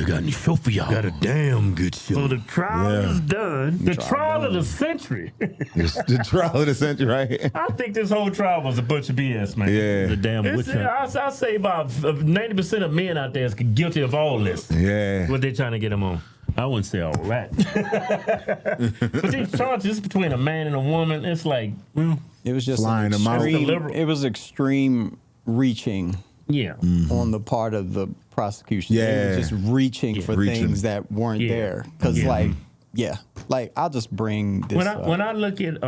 I got any show for y'all. Got a damn good show. So the trial is done. The trial of the century. The trial of the century, right? I think this whole trial was a bunch of BS, man. Yeah. The damn witch hunt. I say about 90% of men out there is guilty of all this. Yeah. What they trying to get them on. I wouldn't say all that. But these charges between a man and a woman, it's like, It was just Flying them out. it was extreme reaching yeah. on the part of the prosecution. They Yeah. were just reaching for Reaching. things that weren't Yeah. there. Because like I'll just bring this When I look at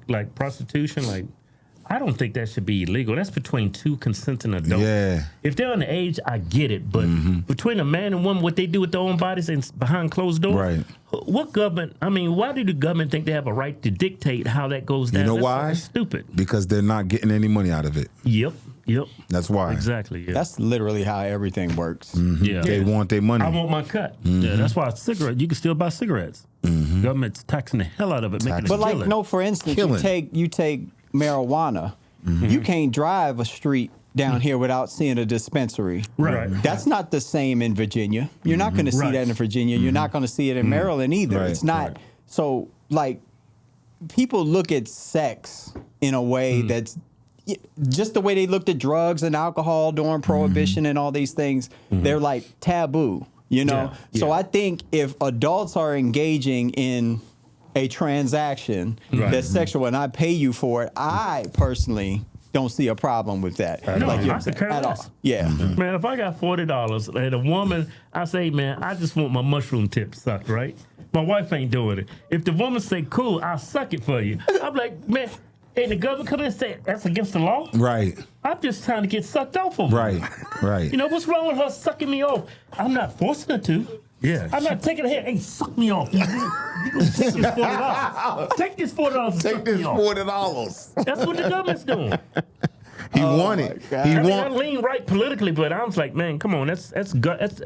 like prostitution, like I don't think that should be illegal. That's between two consenting adults. Yeah. If they're underage, I get it. But between a man and woman, what they do with their own bodies and behind closed doors, Right. What government? I mean, why do the government think they have a right to dictate how that goes down? You know That's why? Stupid. Because they're not getting any money out of it. Yep. That's why. Exactly. Yeah. That's literally how everything works. yeah. They want their money. I want my cut. Yeah, that's why cigarette. You can still buy cigarettes. Government's taxing the hell out of it, making it But like, killing. no, for instance, Killing. you take marijuana. You can't drive a street down here without seeing a dispensary. Right. That's not the same in Virginia. You're not going to see Right. that in Virginia. You're not going to see it in Maryland either. Right, It's not. So, like, people look at sex in a way that's just the way they looked at drugs and alcohol during Prohibition and all these things. They're like taboo, you know? Yeah. So Yeah. I think if adults are engaging in a transaction that's sexual and I pay you for it, I personally don't see a problem with that. No, like, I could care at all. less. Yeah. Man, if I got $40 and a woman, I say, man, I just want my mushroom tip sucked, right? My wife ain't doing it. If the woman say, cool, I'll suck it for you. I'm like, man, and the government come in and say, that's against the law? Right. I'm just trying to get sucked off of her. Right. You know, what's wrong with her sucking me off? I'm not forcing her to. Yeah. I'm not taking her here. Hey, suck me off. You gonna take this $40. Take this $40 and Take suck this me off. $40. That's what the government's doing. He want it. He I mean, I want. lean right politically, but I was like, man, come on, that's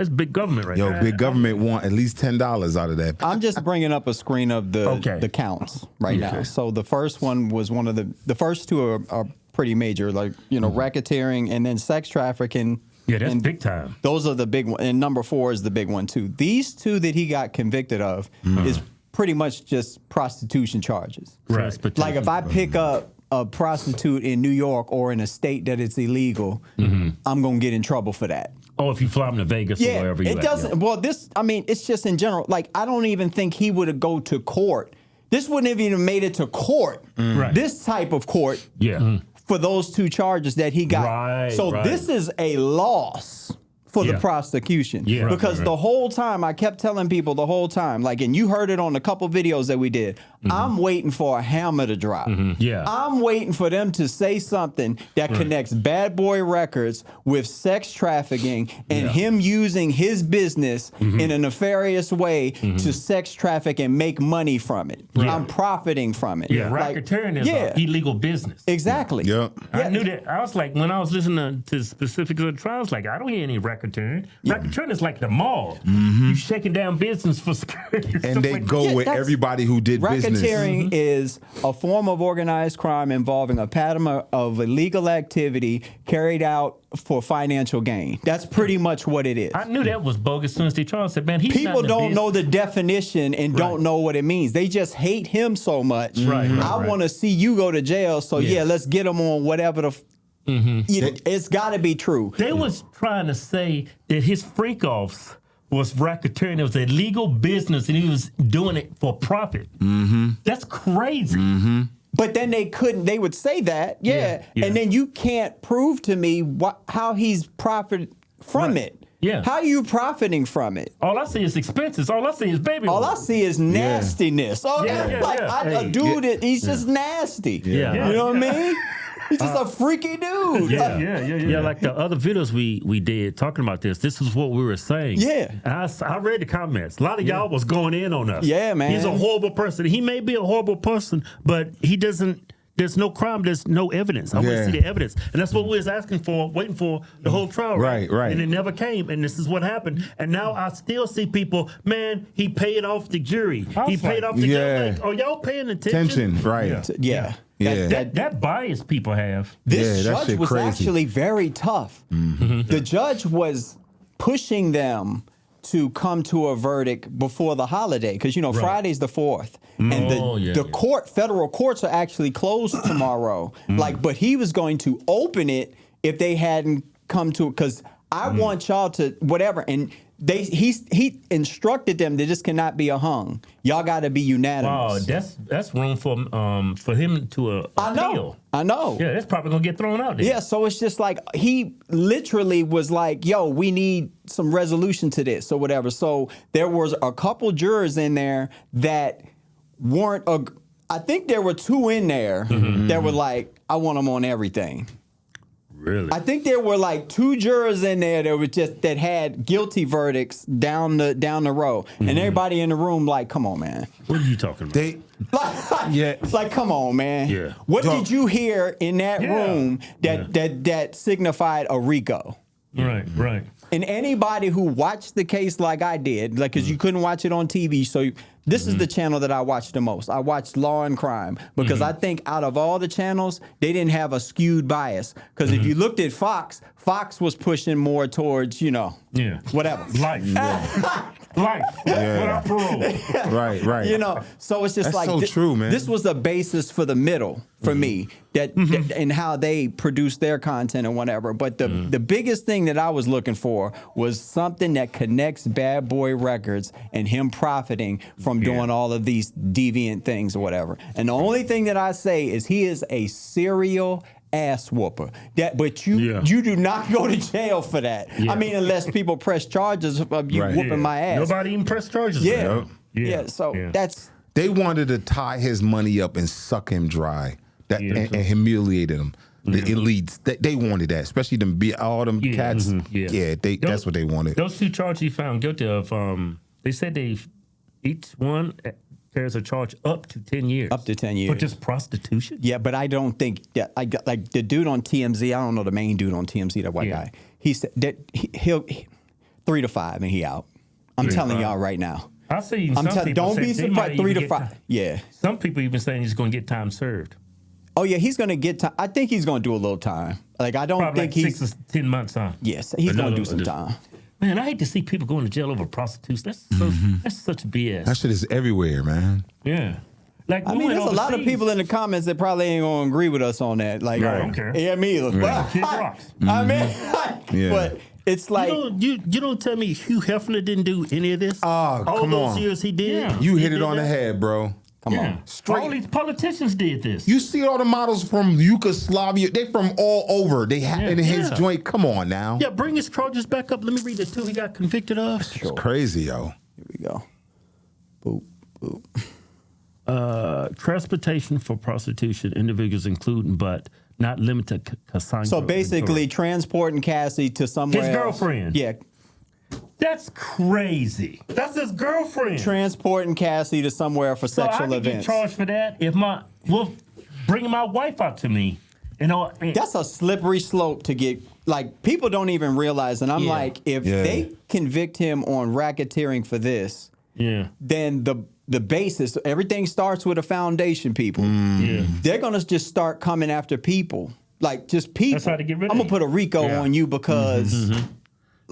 big government right Yo, there. big government want at least $10 out of that. I'm just bringing up a screen of the counts right now. So the first one was one of the first two are pretty major, like, you know, racketeering and then sex trafficking. Yeah, that's and big time. Those are the big one. And number 4 is the big one too. These two that he got convicted of is pretty much just prostitution charges. Right. Like if I pick up a prostitute in New York or in a state that it's illegal, I'm going to get in trouble for that. Oh, if you fly them to Vegas or wherever you it doesn't. Well, it's just in general. Like, I don't even think he would have go to court. This wouldn't have even made it to court. Right. This type of court. Yeah. For those 2 charges that he got. Right, so right. this is a loss for the Yeah. prosecution. Yeah. Because Right. the whole time, I kept telling people the whole time, like, and you heard it on a couple videos that we did, I'm waiting for a hammer to drop. Yeah. I'm waiting for them to say something that connects Bad Boy Records with sex trafficking and him using his business in a nefarious way to sex traffic and make money from it. Yeah. I'm profiting from it. Yeah, Like, racketeering is an illegal business. Exactly. Yep. I knew that. I was like, when I was listening to specifics of the trials, like, I don't hear any racketeering. Racketeering is like the mall. You shaking down business for security. And they go with that's- everybody who did business. Racketeering is a form of organized crime involving a pattern of illegal activity carried out for financial gain. That's pretty much what it is. I knew that was bogus as soon as they tried. I said, man, he's People not in the don't business. know the definition and don't know what it means. They just hate him so much. I want to see you go to jail, so let's get him on whatever the... It's got to be true. They was trying to say that his freakoffs was racketeering. It was a legal business, and he was doing it for profit. That's crazy. But then they couldn't. They would say that, and then you can't prove to me how he's profited from it. Yeah. How are you profiting from it? All I see is expenses. All I see is baby. All I see is nastiness. A dude, he's just nasty. Yeah. You know what I mean? He's just a freaky dude. Yeah, like the other videos we did talking about this is what we were saying. Yeah. And I read the comments. A lot of y'all was going in on us. Yeah, man. He's a horrible person. He may be a horrible person, but he doesn't. There's no crime. There's no evidence. I want to see the evidence, and that's what we was asking for, waiting for the whole trial. Right. And it never came, and this is what happened. And now I still see people. Man, he paid off the jury. He paid off the jury. Like, are y'all paying attention? Right. Yeah. That bias people have. This that judge shit was crazy. actually very tough. The judge was pushing them to come to a verdict before the holiday because Friday's the 4th, and the federal courts are actually closed tomorrow. But he was going to open it if they hadn't come to it because I want y'all to whatever and. He instructed them that this cannot be a hung. Y'all got to be unanimous. Oh, that's room for him to appeal. I know. Yeah, that's probably gonna get thrown out there. Yeah, so it's just like he literally was like, "Yo, we need some resolution to this or whatever." So there was a couple jurors in there that weren't. I think there were 2 in there that were like, "I want them on everything." Really? I think there were like 2 jurors in there that had guilty verdicts down the row, and everybody in the room like, "Come on, man." What are you talking about? Like, come on, man. Yeah. What did you hear in that room that signified a RICO? Right. And anybody who watched the case like I did, like, because you couldn't watch it on TV, so this is the channel that I watched the most. I watched Law and Crime because I think out of all the channels, they didn't have a skewed bias. Because if you looked at Fox was pushing more towards, whatever. Life. Life. Without parole. Right. So it's just That's like so true, man. This was the basis for the middle for me that and how they produce their content and whatever. But the biggest thing that I was looking for was something that connects Bad Boy Records and him profiting from doing all of these deviant things or whatever. And the only thing that I say is he is a serial ass whooper. But you do not go to jail for that. I mean, unless people press charges of you whooping my ass. Nobody even pressed charges. So that's. They wanted to tie his money up and suck him dry. And humiliated him. The elites, they wanted that, especially all them cats. That's what they wanted. Those 2 charges he found guilty of, they said each one carries a charge up to 10 years. Up to 10 years. For just prostitution? Yeah, but I don't think that like the dude on TMZ, I don't know the main dude on TMZ, that white guy. He said that he'll 3 to 5 and he out. I'm telling y'all right now. I see. Don't be surprised. 3 to 5. Yeah. Some people even saying he's going to get time served. Oh yeah, he's going to get time. I think he's going to do a little time. Like I don't Probably think like he's 6 or 10 months, huh? Yes, he's going to do some time. Man, I hate to see people going to jail over prostitution. That's such BS. That shit is everywhere, man. Yeah. Like I mean, there's a lot of people in the comments that probably ain't going to agree with us on that. Like, I don't care. Yeah, me either. I mean, but it's like you don't tell me Hugh Hefner didn't do any of this. Oh, all come those on. years he did. You hit it on the head, bro. Come on. All these politicians did this. You see all the models from Yugoslavia. They from all over. They had in his joint. Come on now. Yeah, bring his charges back up. Let me read the 2 he got convicted of. It's crazy, yo. Here we go. Boop, boop. Transportation for prostitution, individuals including but not limited to Cassandra. So basically, transporting Cassie to somewhere his else. girlfriend. Yeah. That's crazy. That's his girlfriend. Transporting Cassie to somewhere for sexual I could events. get charged for that if bringing my wife out to me. That's a slippery slope to get. Like people don't even realize, and I'm like, if they convict him on racketeering for this, then the basis, everything starts with a foundation. People, they're gonna just start coming after people, like just people. That's how to get rid of I'm gonna you. put a RICO on you because.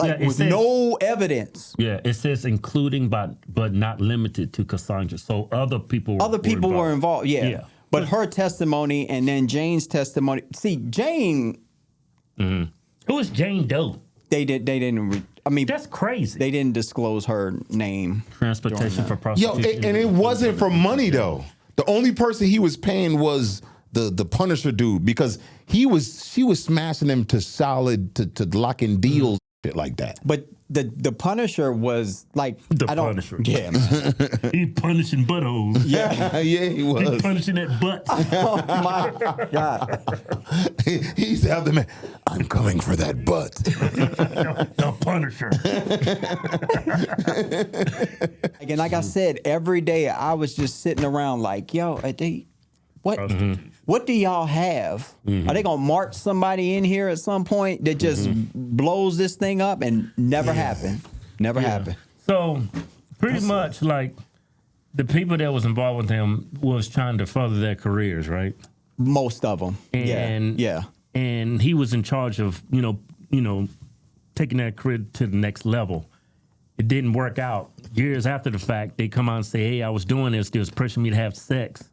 Like with no evidence. Yeah, it says including but not limited to Cassandra. So other people were involved. Yeah. But her testimony and then Jane's testimony. See, Jane. Who is Jane Doe? They didn't. I mean, that's crazy. They didn't disclose her name. Transportation for prostitution. Yo, and it wasn't for money though. The only person he was paying was the Punisher dude because she was smashing him to solid to lock in deals. Shit like that. But the Punisher was like Punisher. Yeah, he punishing buttholes. Yeah, he was. He punishing that butt. Oh my God. He used to have the man. I'm coming for that butt. The Punisher. Again, like I said, every day I was just sitting around like, yo, what do y'all have? Are they gonna march somebody in here at some point that just blows this thing up and never happened? Never happened. So pretty much like the people that was involved with him was trying to further their careers, right? Most of them. And and he was in charge of, taking that career to the next level. it didn't work out. Years after the fact, they come out and say, "Hey, I was doing this. They was pressuring me to have sex."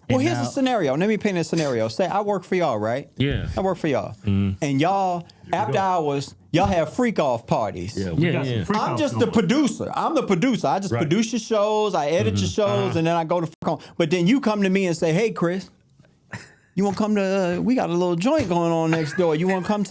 Well, And here's a scenario. Let me paint a scenario. Say I work for y'all, right? Yeah. I work for y'all. And y'all, after hours, y'all have freak-off parties. Yeah, we got some freak I'm offs just the going. producer. I'm the producer. I just produce your shows. I edit your shows, and then I go to freak on. But then you come to me and say, "Hey, Chris, you want to come to? We got a little joint going on next door. You want to come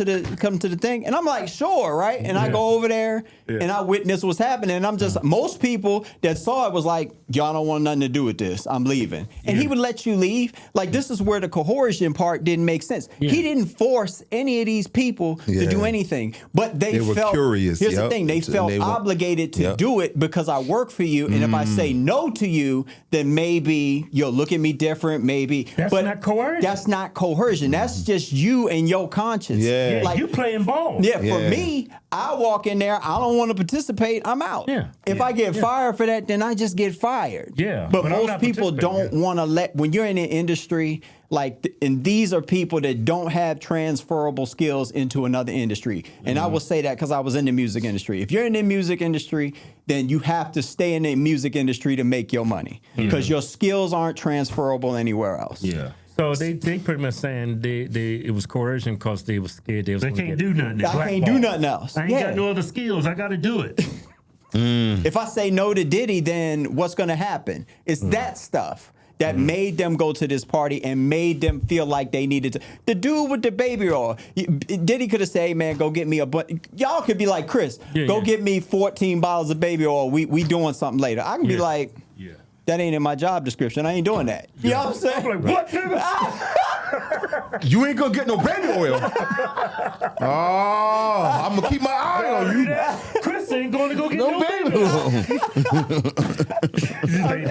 to the thing?" And I'm like, "Sure, right?" And I go over there and I witness what's happening. And I'm just most people that saw it was like, "Y'all don't want nothing to do with this. I'm leaving." And he would let you leave. Like this is where the coercion part didn't make sense. He didn't force any of these people to do anything, but they were felt curious. Here's the thing: they felt obligated to do it because I work for you. And if I say no to you, then maybe you'll look at me different. Maybe That's not coercion. That's not coercion. That's just you and your conscience. Yeah. Like you playing ball. Yeah, for me, I walk in there, I don't want to participate, I'm out. Yeah. If I get fired for that, then I just get fired. Yeah, But but I'm most not people participating, don't want to when you're in an industry, and these are people that don't have transferable skills into another industry. And I will say that because I was in the music industry. If you're in the music industry, then you have to stay in the music industry to make your money because your skills aren't transferable anywhere else. Yeah. So they pretty much saying it was coercion because they was scared they was They gonna can't get- do nothing. I can't do nothing else. I ain't got no other skills. I got to do it. If I say no to Diddy, then what's going to happen? It's that stuff that made them go to this party and made them feel like they needed to. The dude with the baby oil, Diddy could have said, "Hey, man, go get me a y'all could be like, Chris, go get me 14 bottles of baby oil. We doing something later." I can be like, Yeah. that ain't in my job description. I ain't doing that. You know what I'm saying? I'm like, what? nigga? You ain't gonna get no baby oil. Oh, I'm gonna keep my eye on you. Chris ain't going to go get No baby oil.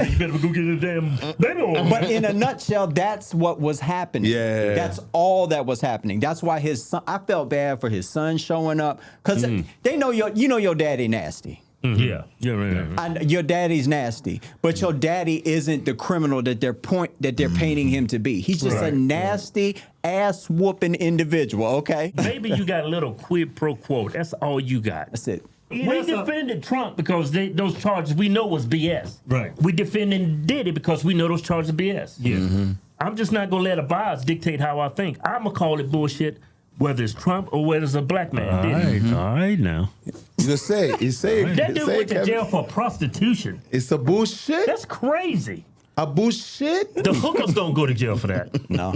You better go get a damn baby oil. But in a nutshell, that's what was happening. Yeah. That's all that was happening. That's why his son, I felt bad for his son showing up because they know your daddy nasty. Yeah. Yeah. Your daddy's nasty, but your daddy isn't the criminal that they're painting him to be. He's just a nasty ass whooping individual. Okay, Maybe you got a little quid pro quo. That's all you got. that's it. We defended Trump because those charges we know was BS. Right. We defended Diddy because we know those charges are BS. Yeah. I'm just not gonna let a bias dictate how I think. I'm gonna call it bullshit, whether it's Trump or whether it's a black man. All right now. You say That dude went to jail for prostitution. It's a bullshit. That's crazy. A bullshit. The hookers don't go to jail for that. No,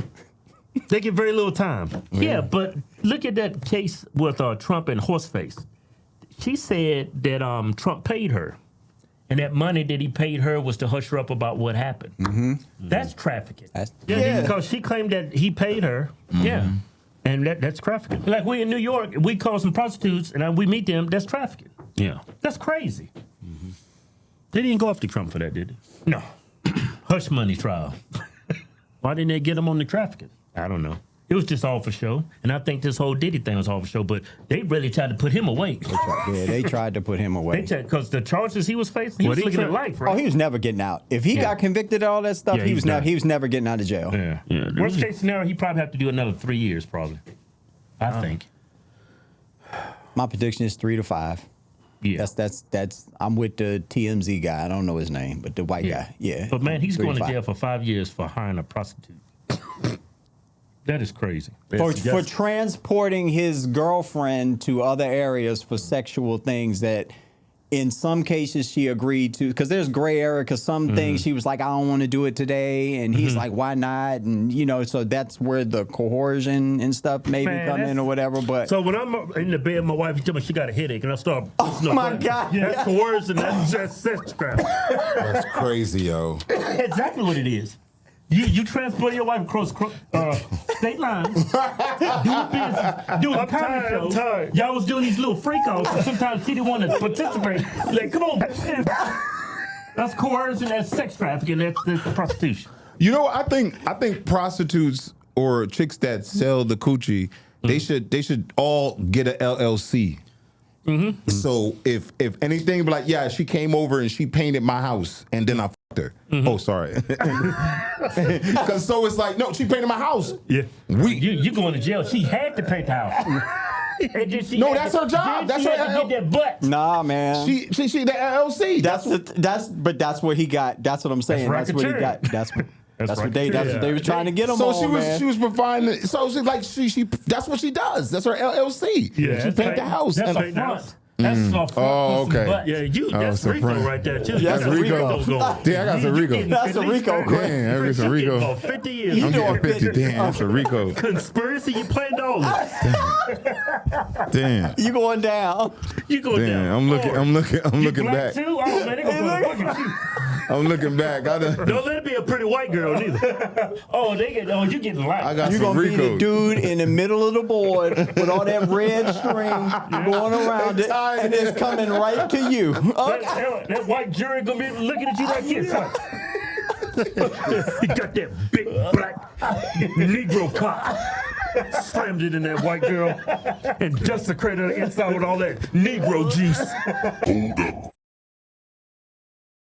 They get very little time. Yeah, but look at that case with Trump and Horseface. She said that Trump paid her, and that money that he paid her was to hush her up about what happened. That's trafficking. Because she claimed that he paid her. Yeah. And that's trafficking. Like we in New York, we call some prostitutes and we meet them, that's trafficking. Yeah. That's crazy. They didn't go after Trump for that, did they? No. Hush money trial. Why didn't they get him on the trafficking? I don't know. It was just all for show. And I think this whole Diddy thing was all for show, but they really tried to put him away. yeah, they tried to put him away. Because the charges he was facing, he was looking at life, right? Oh, he was never getting out. If he got convicted of all that stuff, Yeah, he he's was done. he was never getting out of jail. Yeah. Worst case scenario, he probably have to do another 3 years, probably. I think. My prediction is 3 to 5. Yeah. That's. I'm with the TMZ guy. I don't know his name, but the white guy. Yeah. But man, he's 3 going to 5. jail for 5 years for hiring a prostitute. That is crazy. For transporting his girlfriend to other areas for sexual things that in some cases she agreed to, because there's gray area, because some things she was like, I don't want to do it today, and he's like, why not? And so that's where the coercion and stuff maybe come in or whatever. But So when I'm in the bed, my wife tells me she got a headache, and I start. Oh, my God. Yeah, that's coercion. That's sex crap. That's crazy, yo. Exactly what it is. You transport your wife across state lines, doing business, doing a comedy show. I'm tired. Y'all was doing these little freakoffs, and sometimes she didn't want to participate. Like, come on, that's coercion, that's sex trafficking, that's prostitution. You know, I think prostitutes or chicks that sell the coochie, they should all get a LLC. So if anything, be like, yeah, she came over and she painted my house, and then I fucked her. Oh, sorry. Because so it's like, no, she painted my house. Yeah. We You going to jail. She had to paint the house. And then she No, had that's to- her job. then That's she her had to get that butt. Nah, man. She the LLC. That's what he got. That's what I'm saying. That's what he racketeering. got. That's what they racketeering. was trying to get him So on, man. she was providing. So she like she that's what she does. That's her LLC. Yeah, she paid the house. That's and a front. That's a front. Oh, with some okay. butt. Yeah, that's so Rico front. right there too. That's a Rico. going. Yeah, I got some Rico. That's a Rico. Damn, that's a Rico. About 50 years. You I'm doing getting 50. 50. Damn, that's a Rico. Conspiracy, you playing all this. Damn. You going down? You go Damn. down. I'm looking You back. black too? Oh man, they gonna put a fucking you. I'm looking back. Don't let it be a pretty white girl neither. You getting I light. got You some gonna be the Rico. dude in the middle of the board with all that red string going around it, and it's coming right to you. Okay. That white jury gonna be looking at you like this. He got that big black Negro cock. Slammed it in that white girl and desecrated her inside with all that Negro juice. Hold up.